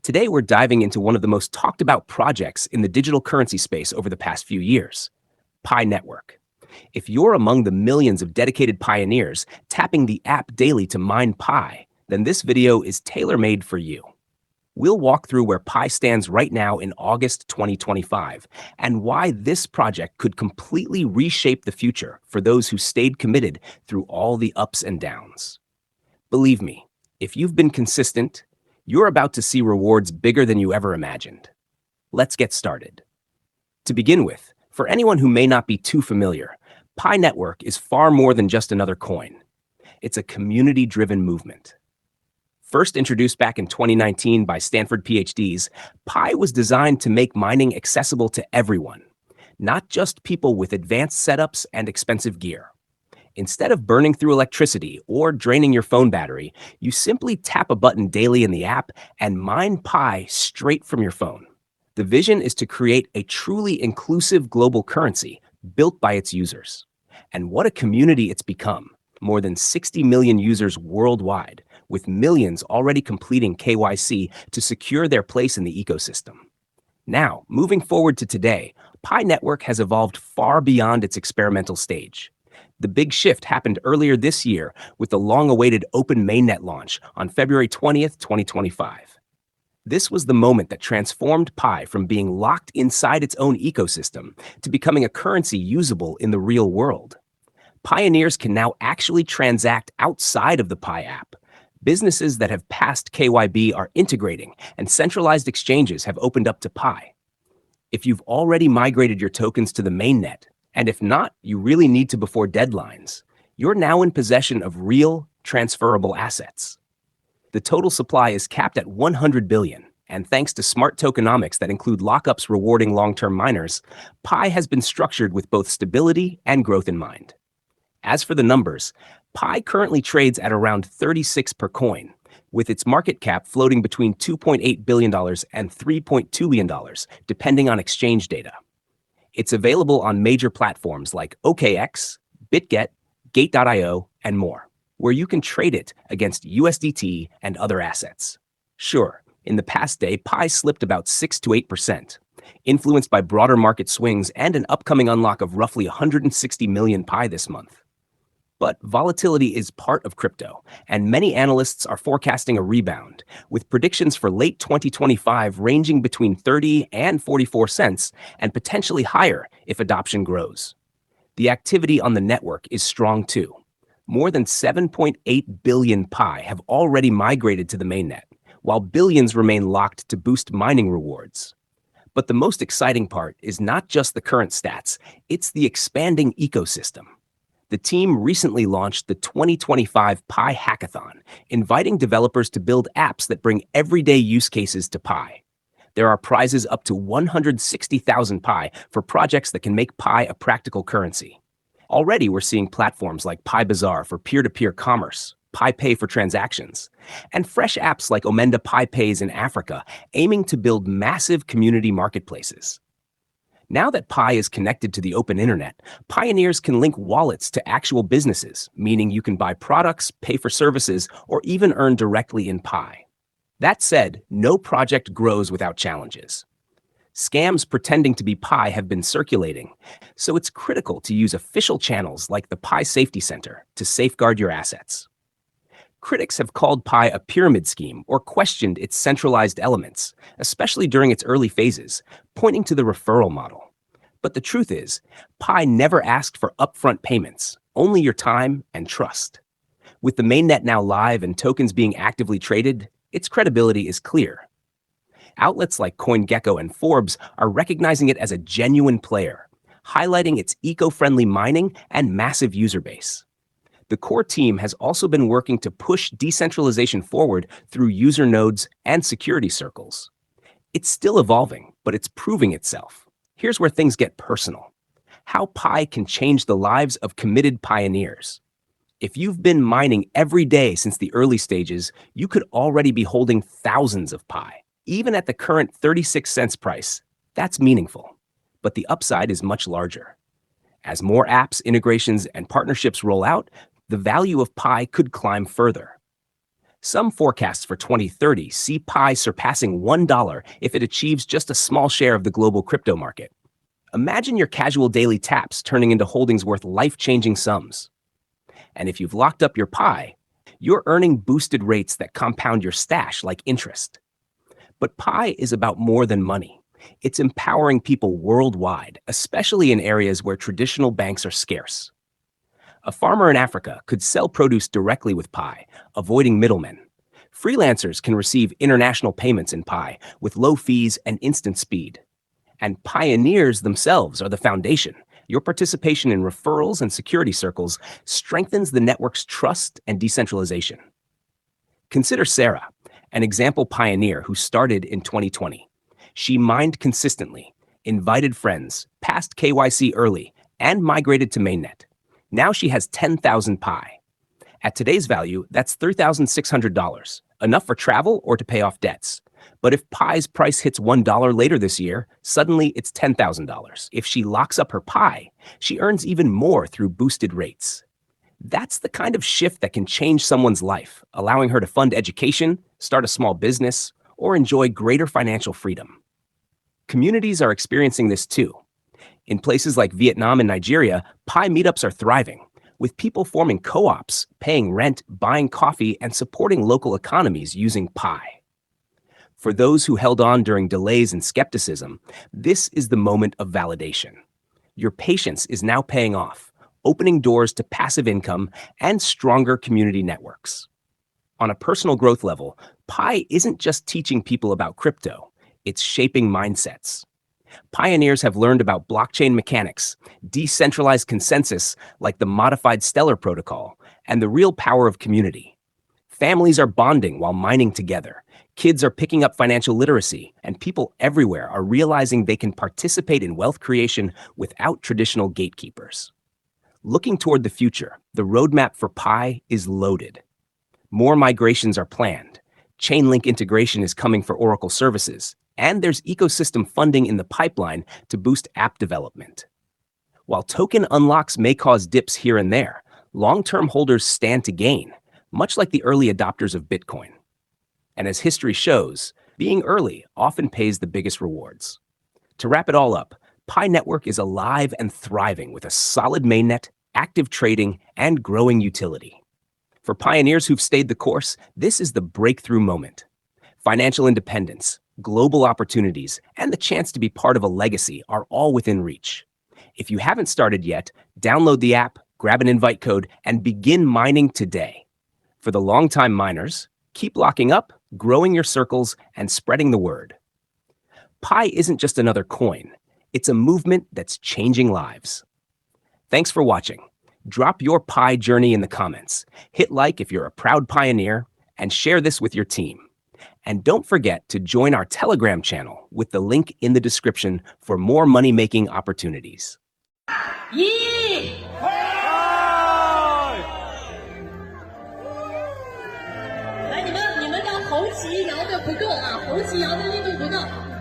Today, we're diving into one of the most talked about projects in the digital currency space over the past few years, Pi Network. If you're among the millions of dedicated pioneers tapping the app daily to mine Pi, then this video is tailor-made for you. We'll walk through where Pi stands right now in August 2025 and why this project could completely reshape the future for those who stayed committed through all the ups and downs. Believe me, if you've been consistent, you're about to see rewards bigger than you ever imagined. Let's get started. To begin with, for anyone who may not be too familiar, Pi Network is far more than just another coin. It's a community-driven movement. First introduced back in 2019 by Stanford PhDs, Pi was designed to make mining accessible to everyone, not just people with advanced setups and expensive gear. Instead of burning through electricity or draining your phone battery, you simply tap a button daily in the app and mine Pi straight from your phone. The vision is to create a truly inclusive global currency built by its users. And what a community it's become. More than 60 million users worldwide, with millions already completing KYC to secure their place in the ecosystem. Now, moving forward to today, Pi Network has evolved far beyond its experimental stage. The big shift happened earlier this year with the long-awaited open mainnet launch on February 20th, 2025. This was the moment that transformed Pi from being locked inside its own ecosystem to becoming a currency usable in the real world. Pioneers can now actually transact outside of the Pi app. Businesses that have passed KYB are integrating, and centralized exchanges have opened up to Pi. If you've already migrated your tokens to the mainnet, and if not, you really need to before deadlines, you're now in possession of real, transferable assets. The total supply is capped at 100 billion, and thanks to smart tokenomics that include lockups rewarding long-term miners, Pi has been structured with both stability and growth in mind. As for the numbers, Pi currently trades at around 36 per coin, with its market cap floating between $2.8 billion and $3.2 billion, depending on exchange data. It's available on major platforms like OKX, Bitget, Gate.io, and more, where you can trade it against USDT and other assets. Sure, in the past day, Pi slipped about 6 to 8%, influenced by broader market swings and an upcoming unlock of roughly 160 million Pi this month. But volatility is part of crypto, and many analysts are forecasting a rebound, with predictions for late 2025 ranging between 30 and 44 cents and potentially higher if adoption grows. The activity on the network is strong too. More than 7.8 billion Pi have already migrated to the mainnet, while billions remain locked to boost mining rewards. But the most exciting part is not just the current stats, it's the expanding ecosystem. The team recently launched the 2025 Pi Hackathon, inviting developers to build apps that bring everyday use cases to Pi. There are prizes up to 160,000 Pi for projects that can make Pi a practical currency. Already, we're seeing platforms like Pi Bazaar for peer-to-peer commerce, Pi Pay for transactions, and fresh apps like Omenda Pi Pays in Africa, aiming to build massive community marketplaces. Now that Pi is connected to the open internet, pioneers can link wallets to actual businesses, meaning you can buy products, pay for services, or even earn directly in Pi. That said, no project grows without challenges. Scams pretending to be Pi have been circulating, so it's critical to use official channels like the Pi Safety Center to safeguard your assets. Critics have called Pi a pyramid scheme or questioned its centralized elements, especially during its early phases, pointing to the referral model. But the truth is, Pi never asked for upfront payments, only your time and trust. With the mainnet now live and tokens being actively traded, its credibility is clear. Outlets like CoinGecko and Forbes are recognizing it as a genuine player, highlighting its eco-friendly mining and massive user base. The core team has also been working to push decentralization forward through user nodes and security circles. It's still evolving, but it's proving itself. Here's where things get personal. How Pi can change the lives of committed pioneers. If you've been mining every day since the early stages, you could already be holding thousands of Pi. Even at the current 36 cents price, that's meaningful. But the upside is much larger. As more apps, integrations, and partnerships roll out, the value of Pi could climb further. Some forecasts for 2030 see Pi surpassing $1 if it achieves just a small share of the global crypto market. Imagine your casual daily taps turning into holdings worth life-changing sums. And if you've locked up your Pi, you're earning boosted rates that compound your stash like interest. But Pi is about more than money. It's empowering people worldwide, especially in areas where traditional banks are scarce. A farmer in Africa could sell produce directly with Pi, avoiding middlemen. Freelancers can receive international payments in Pi with low fees and instant speed. And pioneers themselves are the foundation. Your participation in referrals and security circles strengthens the network's trust and decentralization. Consider Sarah, an example pioneer who started in 2020. She mined consistently, invited friends, passed KYC early, and migrated to mainnet. Now she has 10,000 Pi. At today's value, that's $3,600, enough for travel or to pay off debts. But if Pi's price hits $1 later this year, suddenly it's $10,000. If she locks up her Pi, she earns even more through boosted rates. That's the kind of shift that can change someone's life, allowing her to fund education, start a small business, or enjoy greater financial freedom. Communities are experiencing this too. In places like Vietnam and Nigeria, Pi meetups are thriving, with people forming co-ops, paying rent, buying coffee, and supporting local economies using Pi. For those who held on during delays and skepticism, this is the moment of validation. Your patience is now paying off, opening doors to passive income and stronger community networks. On a personal growth level, Pi isn't just teaching people about crypto, it's shaping mindsets. Pioneers have learned about blockchain mechanics, decentralized consensus like the modified Stellar protocol, and the real power of community. Families are bonding while mining together. Kids are picking up financial literacy, and people everywhere are realizing they can participate in wealth creation without traditional gatekeepers. Looking toward the future, the roadmap for Pi is loaded. More migrations are planned. Chainlink integration is coming for Oracle services, and there's ecosystem funding in the pipeline to boost app development. While token unlocks may cause dips here and there, long-term holders stand to gain, much like the early adopters of Bitcoin. And as history shows, being early often pays the biggest rewards. To wrap it all up, Pi Network is alive and thriving with a solid mainnet, active trading, and growing utility. For pioneers who've stayed the course, this is the breakthrough moment. Financial independence, global opportunities, and the chance to be part of a legacy are all within reach. If you haven't started yet, download the app, grab an invite code, and begin mining today. For the longtime miners, keep locking up, growing your circles, and spreading the word. Pi isn't just another coin. It's a movement that's changing lives. Thanks for watching. Drop your Pi journey in the comments. Hit like if you're a proud pioneer, and share this with your team. And don't forget to join our Telegram channel with the link in the description for more money-making opportunities. 来，你们的红旗摇的不够啊，红旗摇的力度不够。